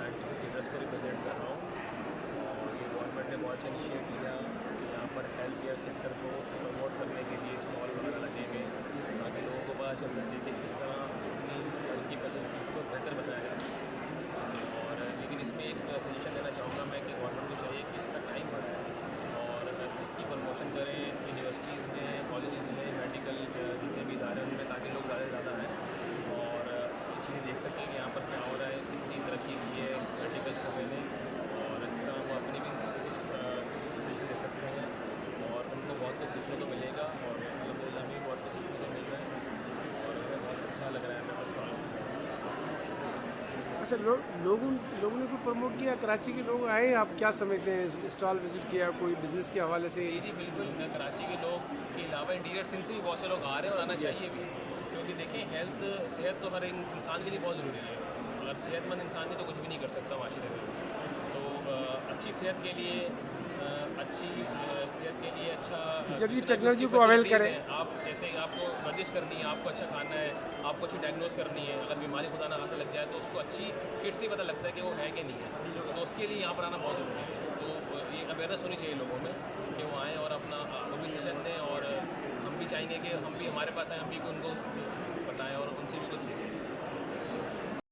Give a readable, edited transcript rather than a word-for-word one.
Scientific leaders को represent कर रहा हूँ। और ये गवर्नमेंट ने बहुत अच्छा इनिशिएट लिया कि यहाँ पर हेल्थ केयर सेक्टर को प्रमोट करने के लिए स्टॉल वगैरह लगेंगे, ताकि लोगों को पता चल सके कि किस तरह अपनी हेल्थ की फैसिलिटीज़ को बेहतर बनाया जा सकता है। और लेकिन इसमें एक सजेशन देना चाहूँगा मैं कि गवर्नमेंट को चाहिए कि इसका टाइम बढ़ाए और इसकी प्रमोशन करें यूनिवर्सिटीज़ में, कॉलेजेस में, मेडिकल जितने भी इदारे हैं उनमें, ताकि लोग ज़्यादा से ज़्यादा आएँ और ये चीज़ें देख सकें कि यहाँ पर क्या हो रहा है, कितनी तरक्की की है मेडिकल शोबे ने। और इस तरह वो अपनी भी कुछ सजेशन दे सकते हैं और उनको बहुत कुछ सीखने को मिलेगा और अलहमदिल्ला में बहुत कुछ सीखने को मिल रहा है और हमें बहुत अच्छा लग रहा है मेरा स्टॉल। अच्छा, लोगों ने कोई प्रमोट किया, कराची के लोग आए, आप क्या समझते हैं? स्टॉल विजिट किया कोई बिजनेस के हवाले से? जी जी बिल्कुल, मैं कराची के लोग के अलावा इंटीरियर सिंध से भी बहुत से लोग आ रहे हैं और आना चाहिए भी, क्योंकि देखिए हेल्थ सेहत तो हर एक इंसान के लिए बहुत ज़रूरी है। अगर सेहतमंद इंसान है तो कुछ भी नहीं कर सकता माशरे में। तो अच्छी सेहत के लिए अच्छा जब ये जितना भी टेक्नोलॉजी उसकी को अवेल फैसिलिटीज़ करें। हैं, आप जैसे आपको वर्जिश करनी है, आपको अच्छा खाना है, आपको अच्छी डायग्नोस करनी है, अगर बीमारी खुदा ना हासिल लग जाए तो उसको अच्छी किट से ही पता लगता है कि वो है कि नहीं है, तो उसके लिए यहाँ पर आना बहुत ज़रूरी है। तो ये अवेयरनेस होनी चाहिए लोगों में कि वो आएँ और अपना वो भी सजेशन दें और हम भी चाहेंगे कि हम भी हमारे पास आए, हम भी उनको बताएँ और उनसे भी कुछ सीखें।